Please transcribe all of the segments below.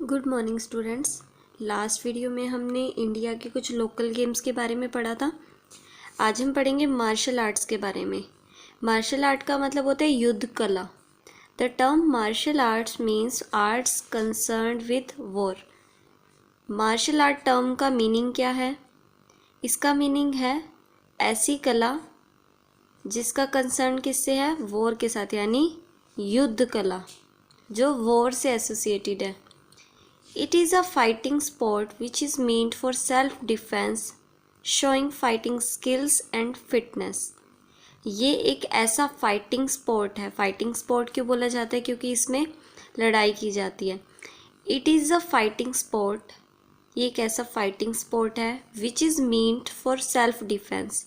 Good morning students. Last video में हमने India के कुछ लोकल गेम्स के बारे में पढ़ा था। आज हम पढ़ेंगे मार्शल आर्ट्स के बारे में। मार्शल आर्ट का मतलब होता है युद्ध कला। The term martial arts means arts concerned with war. Martial art term का मीनिंग क्या है? इसका मीनिंग है ऐसी कला जिसका कंसर्न किससे है? वॉर के साथ, यानी युद्ध कला जो वॉर से एसोसिएटेड है। It is a fighting sport which is meant for self-defense, showing fighting skills and fitness. ये एक ऐसा फाइटिंग स्पोर्ट है। फाइटिंग स्पोर्ट क्यों बोला जाता है? क्योंकि इसमें लड़ाई की जाती है। It is a fighting sport, ये एक ऐसा फाइटिंग स्पोर्ट है which is meant for self defense,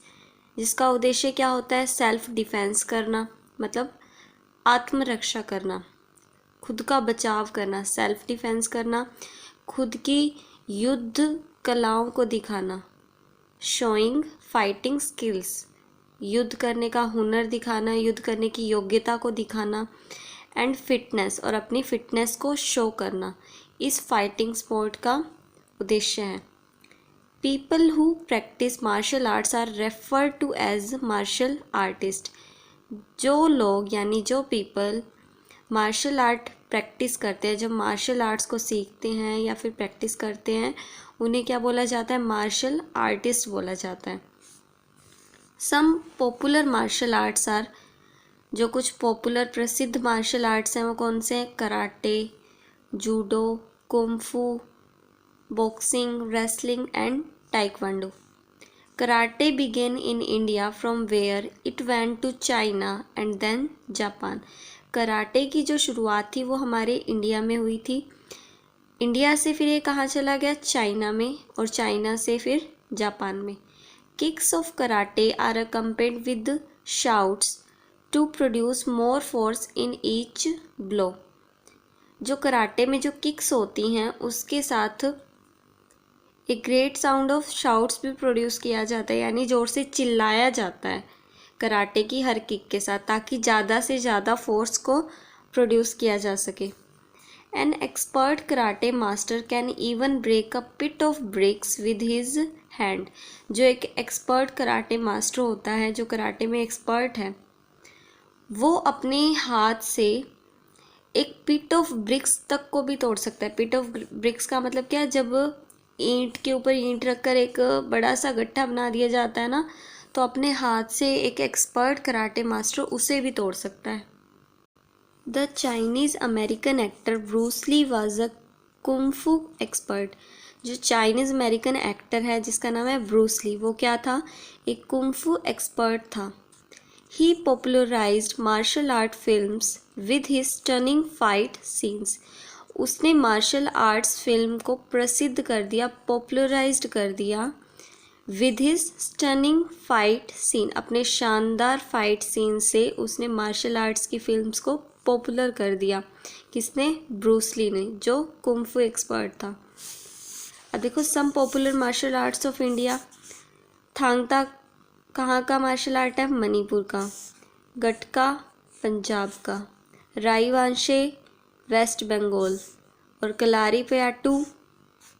जिसका उद्देश्य क्या होता है? सेल्फ डिफेंस करना, मतलब आत्मरक्षा करना, खुद का बचाव करना, सेल्फ डिफेंस करना, खुद की युद्ध कलाओं को दिखाना। शोइंग फाइटिंग स्किल्स, युद्ध करने का हुनर दिखाना, युद्ध करने की योग्यता को दिखाना। एंड फिटनेस, और अपनी फिटनेस को शो करना, इस फाइटिंग स्पोर्ट का उद्देश्य है। People who practise martial arts are referred to as martial artist. जो लोग यानी जो पीपल मार्शल आर्ट प्रैक्टिस करते हैं, जब मार्शल आर्ट्स को सीखते हैं या फिर प्रैक्टिस करते हैं, उन्हें क्या बोला जाता है? मार्शल आर्टिस्ट बोला जाता है। Some popular martial arts are, जो कुछ पॉपुलर प्रसिद्ध मार्शल आर्ट्स हैं वो कौन से हैं? Karate, judo, kung fu, boxing, wrestling and taekwondo. Karate began in India from where it went to China and then Japan. Karate की जो शुरुआत थी वो हमारे इंडिया में हुई थी। इंडिया से फिर ये कहाँ चला गया? चाइना में, और चाइना से फिर जापान में। Kicks of karate are accompanied with shouts to produce more force in each blow. जो कराटे में जो किक्स होती हैं उसके साथ एक ग्रेट साउंड ऑफ शाउट्स भी प्रोड्यूस किया जाता है, यानी ज़ोर से चिल्लाया जाता है कराटे की हर किक के साथ, ताकि ज़्यादा से ज़्यादा फोर्स को प्रोड्यूस किया जा सके। An expert karate master can even break a pit of bricks with his hand. जो एक एक्सपर्ट कराटे मास्टर होता है, जो कराटे में एक्सपर्ट है, वो अपने हाथ से एक पिट ऑफ ब्रिक्स तक को भी तोड़ सकता है। पिट ऑफ ब्रिक्स का मतलब क्या है? जब ईंट के ऊपर ईंट रखकर एक बड़ा सा गट्ठा बना दिया जाता है ना, तो अपने हाथ से एक एक्सपर्ट कराटे मास्टर उसे भी तोड़ सकता है। The Chinese American actor Bruce Lee was a kung fu expert. जो चाइनीज़ अमेरिकन एक्टर है जिसका नाम है ब्रूस ली, वो क्या था? एक कुंफू एक्सपर्ट था। He popularised martial art films with his stunning fight scenes. उसने मार्शल आर्ट्स फिल्म को प्रसिद्ध कर दिया, पॉपुलराइज्ड कर दिया with his stunning fight scene. अपने शानदार फाइट सीन से उसने मार्शल आर्ट्स की फिल्म्स को पॉपुलर कर दिया। किसने? ब्रूस ली ने, जो कुंफू एक्सपर्ट था। अब देखो, some popular martial arts of India. Thang Ta कहाँ का मार्शल आर्ट है? मणिपुर का। गटका पंजाब का। राई वांशे वेस्ट बंगाल, और कलारीपयट्टू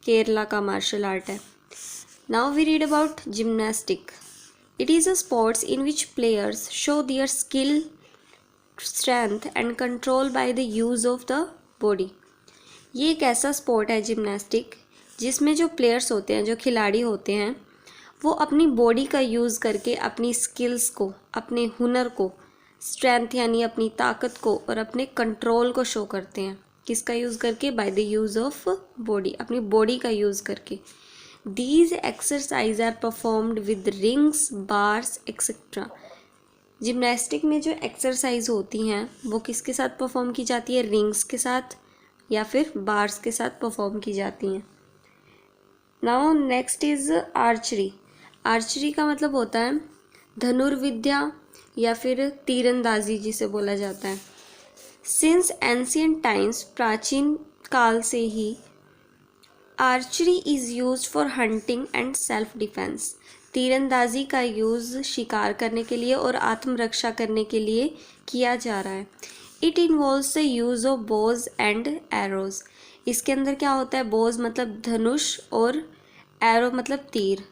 केरला का मार्शल आर्ट है। Now we read about gymnastic. It is a sports in which players show their skill, strength and control by the use of the body. ये एक ऐसा स्पोर्ट है जिम्नास्टिक, जिसमें जो प्लेयर्स होते हैं, जो खिलाड़ी होते हैं, वो अपनी बॉडी का यूज़ करके अपनी स्किल्स को, अपने हुनर को, स्ट्रेंथ यानी अपनी ताकत को, और अपने कंट्रोल को शो करते हैं। किसका यूज़ करके? By the use of body, अपनी बॉडी का यूज़ करके। These exercises are performed with rings, bars, etc. Gymnastic में जो एक्सरसाइज होती हैं वो किसके साथ परफॉर्म की जाती है? रिंग्स के साथ या फिर बार्स के साथ परफॉर्म की जाती हैं। Now next is archery. Archery का मतलब होता है धनुर्विद्या या फिर तीरंदाजी, जिसे बोला जाता है। सिंस एंशियंट टाइम्स, प्राचीन काल से ही archery is use for hunting and self defence. तीरंदाजी का यूज़ शिकार करने के लिए और आत्मरक्षा करने के लिए किया जा रहा है। It involves the use of Bhoj and arrows. इसके अंदर क्या होता है, बोज मतलब धनुष और एरो मतलब तीर।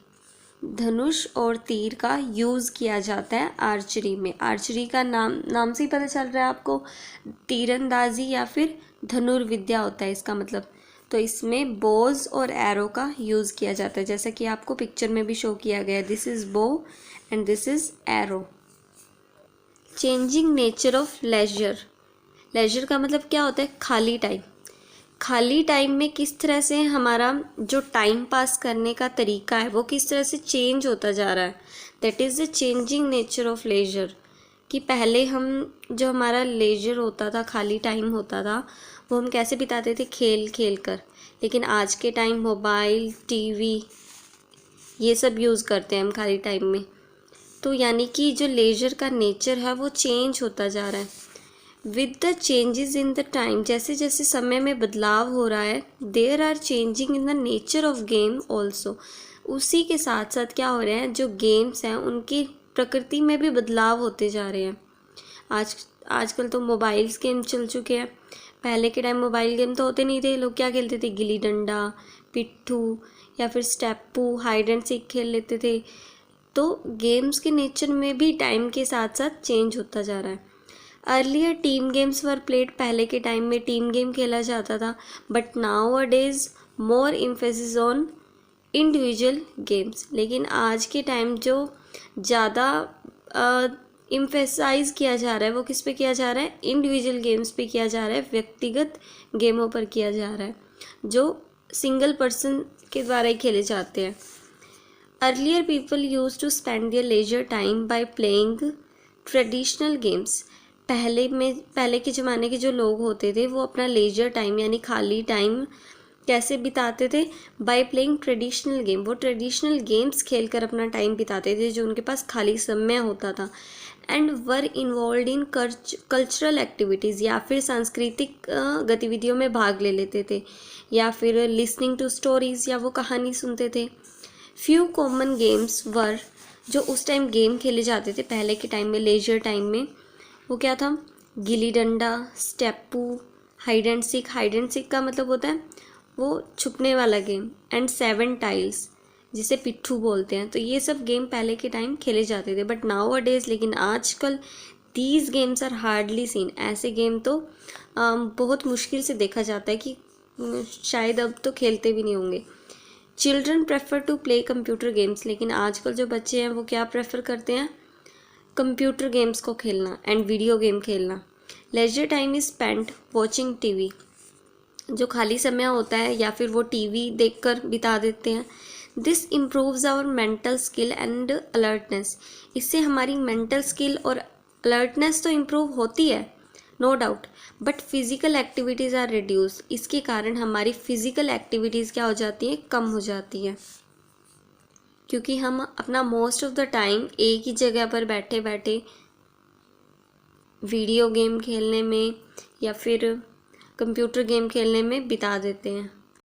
धनुष और तीर का यूज़ किया जाता है आर्चरी में। आर्चरी का नाम से ही पता चल रहा है आपको, तीरंदाजी या फिर धनुर्विद्या होता है इसका मतलब। तो इसमें बोज और एरो का यूज़ किया जाता है, जैसा कि आपको पिक्चर में भी शो किया गया है। This is bow and this is arrow. Changing nature of leisure. Leisure का मतलब क्या होता है, खाली टाइम। खाली टाइम में किस तरह से हमारा जो टाइम पास करने का तरीका है वो किस तरह से चेंज होता जा रहा है, that is the changing nature of leisure. कि पहले हम जो हमारा लेजर होता था, खाली टाइम होता था, वो हम कैसे बिताते थे, खेल खेल कर। लेकिन आज के टाइम मोबाइल, टीवी ये सब यूज़ करते हैं हम खाली टाइम में। तो यानी कि जो लेजर का नेचर है वो चेंज होता जा रहा है with the changes in the time. जैसे जैसे समय में बदलाव हो रहा है, there are changing in the nature of game also. उसी के साथ साथ क्या हो रहा है, जो गेम्स हैं उनकी प्रकृति में भी बदलाव होते जा रहे हैं। आजकल तो मोबाइल्स गेम चल चुके हैं। पहले के टाइम मोबाइल गेम तो होते नहीं थे, लोग क्या खेलते थे, गिल्ली डंडा, पिट्ठू या फिर स्टेप्पू, हाइड एंड सीक खेल लेते थे। तो गेम्स के नेचर में भी टाइम के साथ साथ चेंज होता जा रहा है। अर्लियर टीम गेम्स वर प्लेड। पहले के टाइम में टीम गेम खेला जाता था, but now a days more emphasis on individual games. लेकिन आज के टाइम जो ज़्यादा इम्फेसाइज किया जा रहा है वो किस पे किया जा रहा है, इंडिविजुअल गेम्स पे किया जा रहा है, व्यक्तिगत गेमों पर किया जा रहा है जो सिंगल पर्सन के द्वारा ही खेले जाते हैं। Earlier people use to spend their leisure time by playing traditional games. पहले के ज़माने के जो लोग होते थे वो अपना लेजर टाइम यानी खाली टाइम कैसे बिताते थे, बाय प्लेइंग ट्रेडिशनल गेम। वो ट्रेडिशनल गेम्स खेलकर अपना टाइम बिताते थे जो उनके पास खाली समय होता था। And were involve in cultural activities, या फिर सांस्कृतिक गतिविधियों में भाग ले लेते थे, या फिर लिसनिंग टू स्टोरीज़, या वो कहानी सुनते थे। फ्यू कॉमन गेम्स वर, जो उस टाइम गेम खेले जाते थे पहले के टाइम में लेजर टाइम में, वो क्या था, gilli danda, stapu, hide and seek. Hide and seek का मतलब होता है वो छुपने वाला गेम, एंड 7 टाइल्स जिसे पिट्ठू बोलते हैं। तो ये सब गेम पहले के टाइम खेले जाते थे, बट नाउ अ डेज, लेकिन आजकल these games are hardly seen. ऐसे गेम तो बहुत मुश्किल से देखा जाता है कि शायद अब तो खेलते भी नहीं होंगे। Children prefer to play computer games. लेकिन आजकल जो बच्चे हैं वो क्या प्रेफर करते हैं, कंप्यूटर गेम्स को खेलना एंड वीडियो गेम खेलना। Leisure time is spent watching TV. जो खाली समय होता है या फिर वो टीवी देखकर बिता देते हैं। This improves our mental skill and alertness. इससे हमारी मेंटल स्किल और अलर्टनेस तो इम्प्रूव होती है, no doubt, but physical activities are reduce. इसके कारण हमारी फिज़िकल एक्टिविटीज़ क्या हो जाती हैं, कम हो जाती है, क्योंकि हम अपना मोस्ट ऑफ द टाइम एक ही जगह पर बैठे बैठे वीडियो गेम खेलने में या फिर कंप्यूटर गेम खेलने में बिता देते हैं।